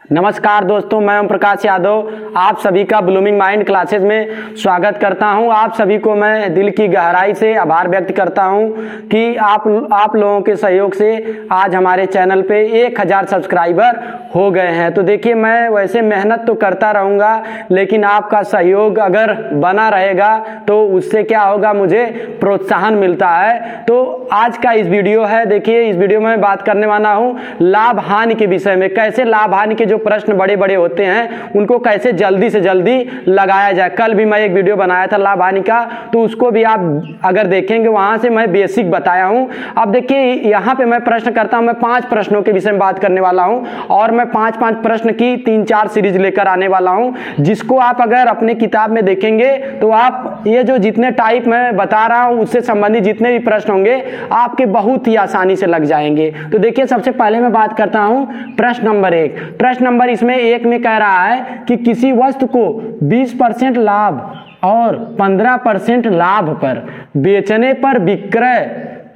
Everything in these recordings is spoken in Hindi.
नमस्कार दोस्तों, मैं ओम प्रकाश यादव आप सभी का ब्लूमिंग माइंड क्लासेस में स्वागत करता हूं। आप सभी को मैं दिल की गहराई से आभार व्यक्त करता हूं कि आप लोगों के सहयोग से आज हमारे चैनल पे 1000 सब्सक्राइबर हो गए हैं। तो देखिए, मैं वैसे मेहनत तो करता रहूँगा, लेकिन आपका सहयोग अगर बना रहेगा तो उससे क्या होगा, मुझे प्रोत्साहन मिलता है। तो आज का इस वीडियो है, देखिए इस वीडियो में बात करने वाला हूँ लाभ हानि के विषय में। कैसे लाभ हानि के जो प्रश्न बड़े बड़े होते हैं उनको कैसे जल्दी से जल्दी लगाया जाए। कल भी मैं एक वीडियो बनाया था लाभ हानि का, तो उसको भी आप अगर देखेंगे वहां से मैं बेसिक बताया हूं। अब देखिए यहाँ पे मैं प्रश्न करता हूं, मैं 5 प्रश्नों के विषय में बात करने वाला हूं और मैं 5-5 प्रश्न की 3-4 सीरीज लेकर आने वाला हूं, जिसको आप अगर अपने किताब में देखेंगे तो आप ये जो जितने टाइप मैं बता रहा हूं उससे संबंधित जितने भी प्रश्न होंगे आपके बहुत ही आसानी से लग जाएंगे। तो देखिए, सबसे पहले मैं बात करता हूं प्रश्न नंबर 1। प्रश्न नंबर इसमें 1 में कह रहा है कि किसी वस्तु को 20% लाभ और 15% लाभ पर बेचने पर विक्रय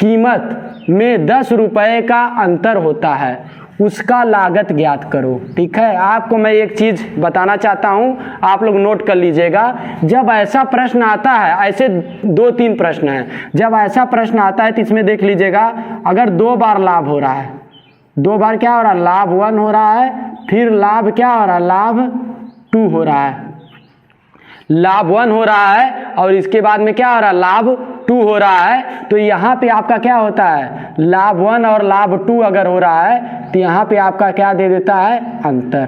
कीमत में 10 रुपए का अंतर होता है, उसका लागत ज्ञात करो। ठीक है, आपको मैं एक चीज बताना चाहता हूं, आप लोग नोट कर लीजिएगा। जब ऐसा प्रश्न आता है, ऐसे 2-3 प्रश्न हैं, जब ऐसा प्रश्न आता है तो इसमें देख लीजिएगा, अगर 2 बार लाभ हो रहा है, 2 बार क्या हो रहा है, लाभ 1 हो रहा है, फिर लाभ क्या हो रहा है, लाभ 2 हो रहा है। लाभ 1 हो रहा है और इसके बाद में क्या हो रहा है, लाभ 2 हो रहा है। तो यहाँ पे आपका क्या होता है, लाभ 1 और लाभ 2 अगर हो रहा है तो यहाँ पे आपका क्या दे देता है, अंतर।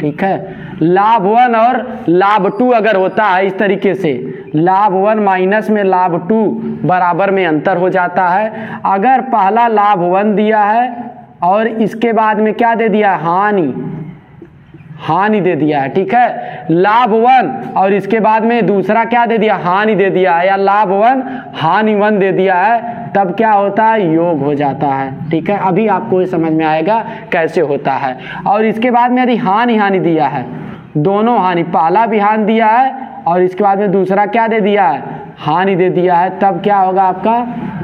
ठीक है, लाभ 1 और लाभ 2 अगर होता है इस तरीके से, लाभ 1 माइनस में लाभ 2 बराबर में अंतर हो जाता है। अगर पहला लाभ 1 दिया है और इसके बाद में क्या दे दिया, हानि दे दिया है। ठीक है, लाभ 1 और इसके बाद में दूसरा क्या दे दिया, हानि दे दिया है, या लाभ 1 हानि 1 दे दिया है, तब क्या होता है, योग हो जाता है। ठीक है, अभी आपको ये समझ में आएगा कैसे होता है। और इसके बाद में यदि हानि दिया है, दोनों हानि, पहला भी हानि दिया है और इसके बाद में दूसरा क्या दे दिया है, हानि दे दिया है, तब क्या होगा, आपका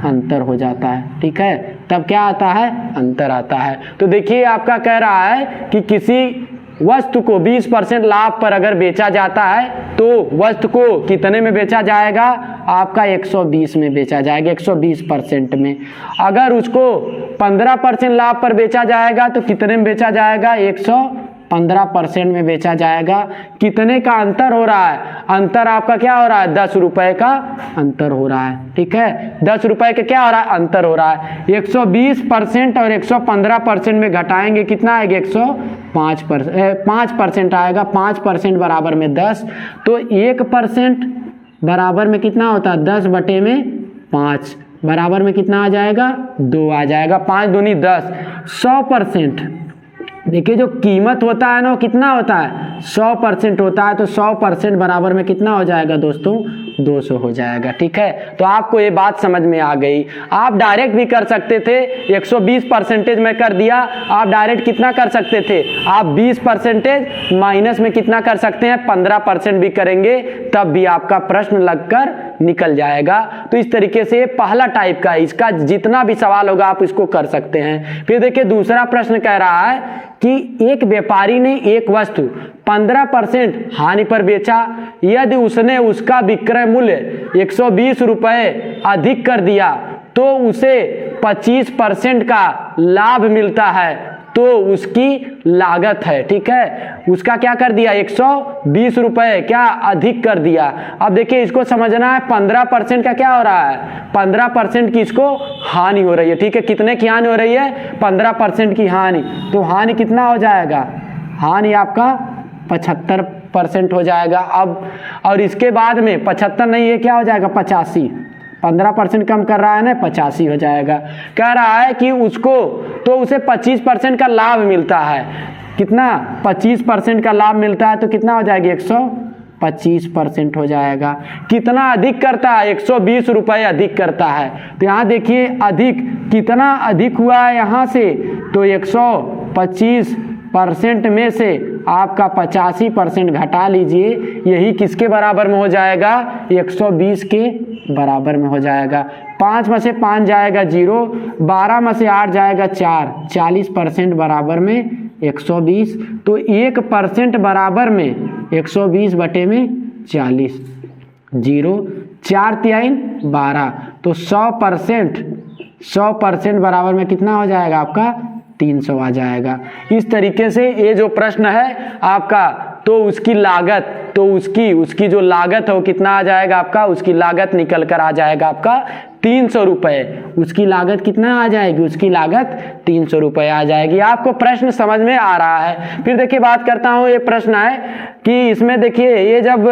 अंतर हो जाता है। ठीक है, तब क्या आता है, अंतर आता है। तो देखिए, आपका कह रहा है कि किसी वस्तु को 20% लाभ पर अगर बेचा जाता है तो वस्तु को कितने में बेचा जाएगा, आपका 120 में बेचा जाएगा, 120% में। अगर उसको 15% लाभ पर बेचा जाएगा तो कितने में बेचा जाएगा, 115% में बेचा जाएगा। कितने का अंतर हो रहा है, अंतर आपका क्या हो रहा है, 10 रुपए का अंतर हो रहा है। ठीक है, 10 रुपए का क्या हो रहा है, अंतर हो रहा है। 120% और 115% में घटाएंगे, कितना आएगा, 5% आएगा। 5% बराबर में 10, तो 1% बराबर में कितना होता है, 10/5 बराबर में कितना आ जाएगा, 2 आ जाएगा। 5 दूनी 10। 100%, देखिए जो कीमत होता है ना वो कितना होता है, 100% होता है, तो 100% बराबर में कितना हो जाएगा दोस्तों, 200 हो जाएगा। ठीक है, तो आपको ये बात समझ में आ गई। आप डायरेक्ट भी कर सकते थे, 120% में कर दिया, आप डायरेक्ट कितना कर सकते थे, आप 20% माइनस में कितना कर सकते हैं, 15% भी करेंगे, तब भी आपका प्रश्न लगकर निकल जाएगा। तो इस तरीके से पहला टाइप का, इसका जितना भी सवाल होगा आप इसको कर सकते हैं। फिर देखिए, दूसरा प्रश्न कह रहा है कि एक व्यापारी ने एक वस्तु 15% हानि पर बेचा, यदि उसने उसका विक्रय मूल्य 120 रुपए अधिक कर दिया तो उसे 25% का लाभ मिलता है, तो उसकी लागत है। ठीक है, उसका क्या कर दिया, 120 रुपए क्या अधिक कर दिया। अब देखिए, इसको समझना है, 15% का क्या हो रहा है, 15% की इसको हानि हो रही है। ठीक है, कितने की हानि हो रही है, 15% की हानि, तो हानि कितना हो जाएगा, हानि आपका 75% हो जाएगा। अब और इसके बाद में 75 नहीं, ये क्या हो जाएगा, 85, 15% कम कर रहा है ना, 85 हो जाएगा। कह रहा है कि उसको तो उसे 25% का लाभ मिलता है, कितना, 25% का लाभ मिलता है, तो कितना हो जाएगा, 125% हो जाएगा। कितना अधिक करता है, 120 रुपए अधिक करता है। तो यहाँ देखिए, अधिक कितना अधिक हुआ है यहाँ से, तो 125% में से आपका 85% घटा लीजिए, यही किसके बराबर में हो जाएगा, 120 के बराबर में हो जाएगा। 5 में से 5 जाएगा 0, 12 में से 8 जाएगा 4, 40% बराबर में 120, तो 1% बराबर में 120 बटे में 40, 0, 4×3 12, तो 100% बराबर में कितना हो जाएगा आपका 300 आ जाएगा। इस तरीके से ये जो प्रश्न है आपका, तो उसकी लागत, तो उसकी जो लागत है वो कितना आ जाएगा आपका, उसकी लागत निकल कर आ जाएगा आपका 300 रुपये। उसकी लागत कितना आ जाएगी, उसकी लागत 300 रुपये आ जाएगी। आपको प्रश्न समझ में आ रहा है। फिर देखिए बात करता हूँ, ये प्रश्न है कि इसमें देखिए ये जब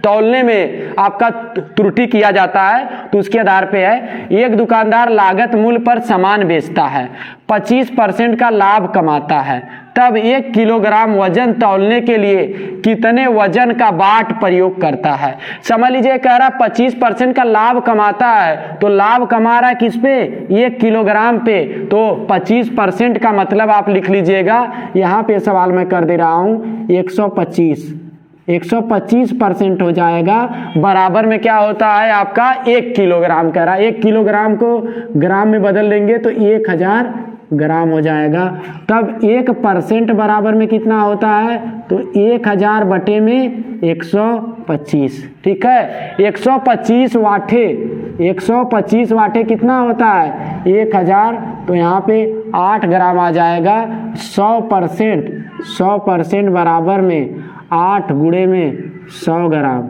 तौलने में आपका त्रुटि किया जाता है तो उसके आधार पे है, एक दुकानदार लागत मूल्य पर सामान बेचता है, 25% का लाभ कमाता है, तब 1 किलोग्राम वजन तौलने के लिए कितने वजन का बाट प्रयोग करता है। समझ लीजिए कह रहा 25% का लाभ कमाता है, तो लाभ कमा रहा है किस पे, 1 किलोग्राम पे, तो 25% का मतलब आप लिख लीजिएगा, यहाँ पे सवाल मैं कर दे रहा हूँ 125% हो जाएगा, बराबर में क्या होता है आपका 1 किलोग्राम कह रहा है। 1 किलोग्राम को ग्राम में बदल देंगे तो 1000 ग्राम हो जाएगा। तब 1% बराबर में कितना होता है, तो 1000 बटे में 125, ठीक है। 125 वाटे कितना होता है 1000, तो यहाँ पे 8 ग्राम आ जाएगा। 100% बराबर में 8 गुणे में 100 ग्राम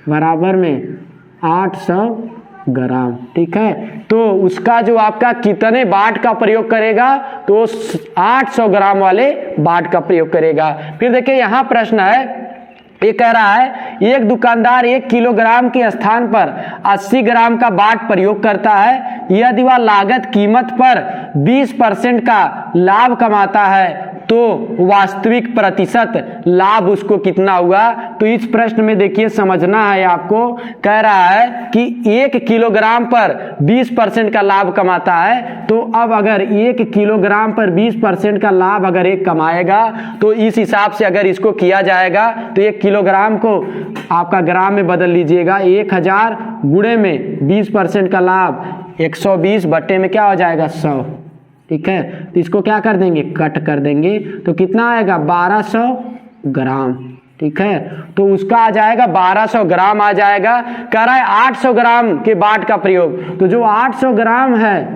बराबर में 800 ग्राम, ठीक है। तो उसका जो आपका कितने बाट का प्रयोग करेगा, तो 800 ग्राम वाले बाट का प्रयोग करेगा। फिर देखिए यहाँ प्रश्न है, ये कह रहा है एक दुकानदार 1 किलोग्राम के स्थान पर 80 ग्राम का बाट प्रयोग करता है, यदि वह लागत कीमत पर 20% का लाभ कमाता है तो वास्तविक प्रतिशत लाभ उसको कितना हुआ। तो इस प्रश्न में देखिए समझना है आपको, कह रहा है कि 1 किलोग्राम पर 20% का लाभ कमाता है, तो अब अगर 1 किलोग्राम पर 20% का लाभ अगर एक कमाएगा, तो इस हिसाब से अगर इसको किया जाएगा तो 1 किलोग्राम को आपका ग्राम में बदल लीजिएगा, 1000 गुणे में 20% का लाभ 120 बटे में क्या हो जाएगा 100, ठीक है। तो इसको क्या कर देंगे, कट कर देंगे, तो कितना आएगा 1200 ग्राम, ठीक है। तो उसका आ जाएगा 1200 ग्राम आ जाएगा। कह रहा है 800 ग्राम के बाट का प्रयोग, तो जो 800 ग्राम है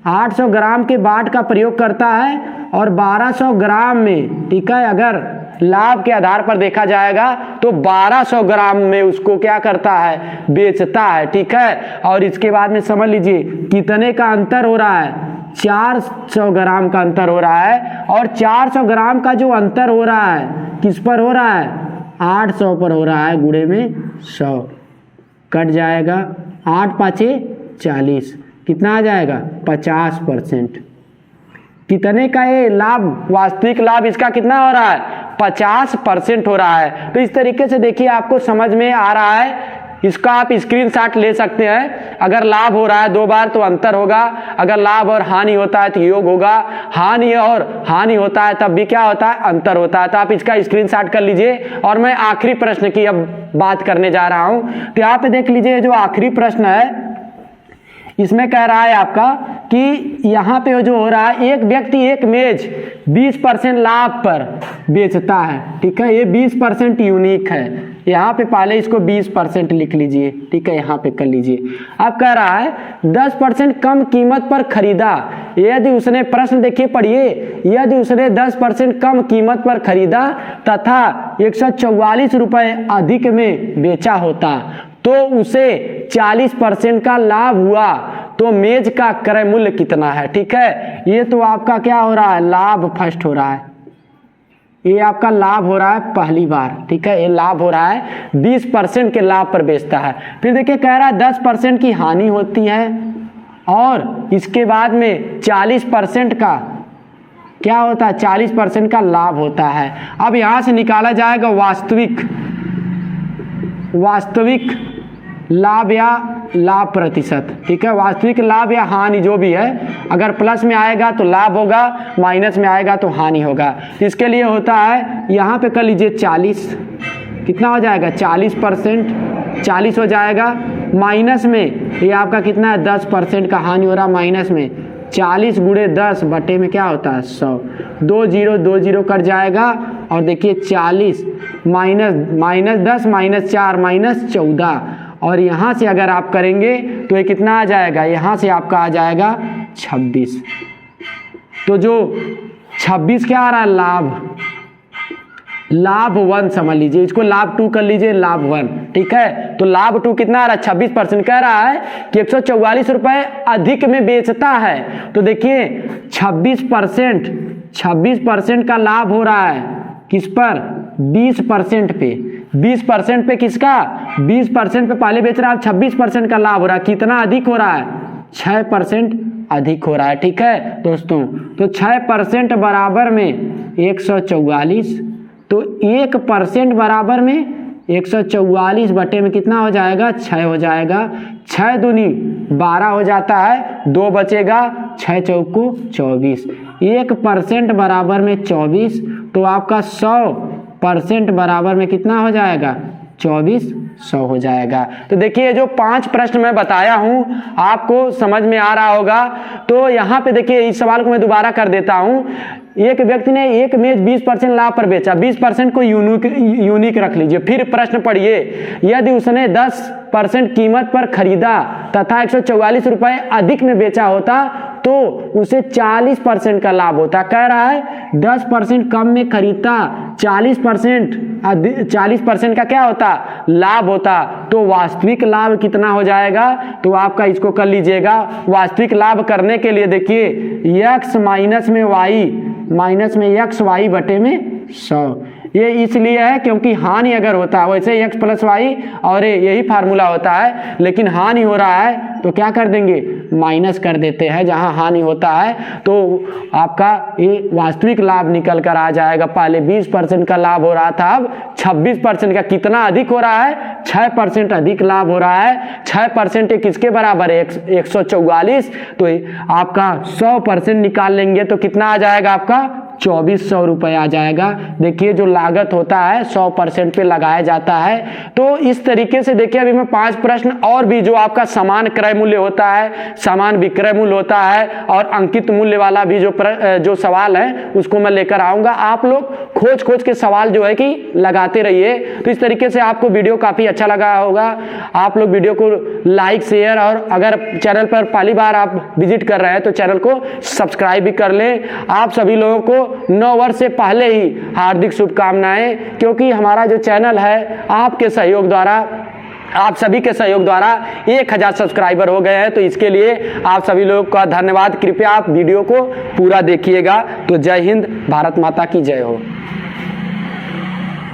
800 ग्राम के बाट का प्रयोग करता है और 1200 ग्राम में, ठीक है, अगर लाभ के आधार पर देखा जाएगा तो 1200 ग्राम में उसको क्या करता है, बेचता है, ठीक है। और इसके बाद में समझ लीजिए कितने का अंतर हो रहा है, 400 ग्राम का अंतर हो रहा है। और 400 ग्राम का जो अंतर हो रहा है किस पर हो रहा है, 800 पर हो रहा है, गुणे में 100 कट जाएगा, 8 पाँचे 40, कितना आ जाएगा 50%। कितने का ये लाभ, वास्तविक लाभ इसका कितना हो रहा है 50% हो रहा है। तो इस तरीके से देखिए आपको समझ में आ रहा है, इसका आप स्क्रीनशॉट ले सकते हैं। अगर लाभ हो रहा है 2 बार तो अंतर होगा, अगर लाभ और हानि होता है तो योग होगा, हानि और हानि होता है तब भी क्या होता है, अंतर होता है। तो आप इसका स्क्रीनशॉट कर लीजिए। और मैं आखिरी प्रश्न की अब बात करने जा रहा हूं, तो यहाँ पे देख लीजिए जो आखिरी प्रश्न है इसमें कह रहा है आपका कि यहाँ पे जो हो रहा है, एक व्यक्ति एक मेज 20% लाभ पर बेचता है, ठीक है। ये 20% यूनिक है, यहाँ पे पहले इसको 20% लिख लीजिए, ठीक है, यहाँ पे कर लीजिए। अब कह रहा है 10% कम कीमत पर खरीदा, यदि उसने, प्रश्न देखिए पढ़िए, यदि उसने 10% कम कीमत पर खरीदा तथा 144 रुपये अधिक में बेचा होता तो उसे 40% का लाभ हुआ, तो मेज का क्रय मूल्य कितना है, ठीक है। ये तो आपका क्या हो रहा है, लाभ फर्स्ट हो रहा है, ये आपका लाभ हो रहा है पहली बार, ठीक है। ये लाभ हो रहा है 20% के लाभ पर बेचता है। फिर देखिए कह रहा है 10% की हानि होती है और इसके बाद में 40% का क्या होता है, 40% का लाभ होता है। अब यहां से निकाला जाएगा वास्तविक लाभ या लाभ प्रतिशत, ठीक है। वास्तविक लाभ या हानि जो भी है, अगर प्लस में आएगा तो लाभ होगा, माइनस में आएगा तो हानि होगा। इसके लिए होता है, यहाँ पे कर लीजिए 40, कितना हो जाएगा 40%, 40 हो जाएगा। माइनस में ये आपका कितना है 10% का हानि हो रहा, माइनस में 40 गुणे 10 बटे में क्या होता है 100, 2 0 कट जाएगा और देखिए 40 माइनस 10 माइनस 4 माइनस 14, और यहाँ से अगर आप करेंगे तो ये कितना आ जाएगा, यहाँ से आपका आ जाएगा 26। तो जो 26 क्या आ रहा है, लाभ 1 समझ लीजिए, इसको लाभ 2 कर लीजिए, लाभ 1, ठीक है। तो लाभ 2 कितना आ रहा है, 26% कह रहा है कि 144 रुपए अधिक में बेचता है। तो देखिए 26% का लाभ हो रहा है किस पर, 20% पे, 20% पे किसका, 20% पे पहले बेच रहा है, 26% का लाभ हो रहा है। कितना अधिक हो रहा है, 6% अधिक हो रहा है, ठीक है दोस्तों। तो 6% बराबर में 144, तो 1% बराबर में 144 बटे में कितना हो जाएगा, 6 हो जाएगा। 6 दूनी 12 हो जाता है, 2 बचेगा, 6 चौको 24, 1% बराबर में 24, तो आपका 100% बराबर में कितना हो जाएगा, 2400 हो जाएगा। तो देखिए जो 5 प्रश्न मैं बताया हूं आपको समझ में आ रहा होगा। तो यहाँ पे देखिए इस सवाल को मैं दोबारा कर देता हूं। एक व्यक्ति ने एक मेज 20% लाभ पर बेचा, 20% को यूनिक रख लीजिए। फिर प्रश्न पढ़िए, यदि उसने 10% कीमत पर खरीदा तथा 144 रुपए अधिक में बेचा होता तो उसे 40% का लाभ होता। कह रहा है 10% कम में खरीदता, 40% का क्या होता, लाभ होता। तो वास्तविक लाभ कितना हो जाएगा, तो आपका इसको कर लीजिएगा। वास्तविक लाभ करने के लिए देखिए x माइनस में x y बटे में 100, ये इसलिए है क्योंकि हानि अगर होता है, वैसे x प्लस वाई और यही फार्मूला होता है, लेकिन हानि हो रहा है तो क्या कर देंगे, माइनस कर देते हैं जहां हानि होता है। तो आपका ये वास्तविक लाभ निकल कर आ जाएगा। पहले 20% का लाभ हो रहा था, अब 26% का। कितना अधिक हो रहा है, 6% अधिक लाभ हो रहा है। 6% किसके बराबर है, 144। तो आपका 100% निकाल लेंगे तो कितना आ जाएगा, आपका 2400 रुपये आ जाएगा। देखिए जो लागत होता है 100% पे लगाया जाता है। तो इस तरीके से देखिए अभी मैं 5 प्रश्न और भी जो आपका समान क्रय मूल्य होता है, समान विक्रय मूल्य होता है और अंकित मूल्य वाला भी जो सवाल है उसको मैं लेकर आऊंगा। आप लोग खोज के सवाल जो है कि लगाते रहिए। तो इस तरीके से आपको वीडियो काफी अच्छा लगा होगा। आप लोग वीडियो को लाइक शेयर, और अगर चैनल पर पहली बार आप विजिट कर रहे हैं तो चैनल को सब्सक्राइब भी कर लें। आप सभी लोगों को नव वर्ष से पहले ही हार्दिक शुभकामनाएं, क्योंकि हमारा जो चैनल है आपके सहयोग द्वारा, आप सभी के सहयोग द्वारा 1000 सब्सक्राइबर हो गए हैं। तो इसके लिए आप सभी लोगों का धन्यवाद। कृपया आप वीडियो को पूरा देखिएगा। तो जय हिंद, भारत माता की जय हो।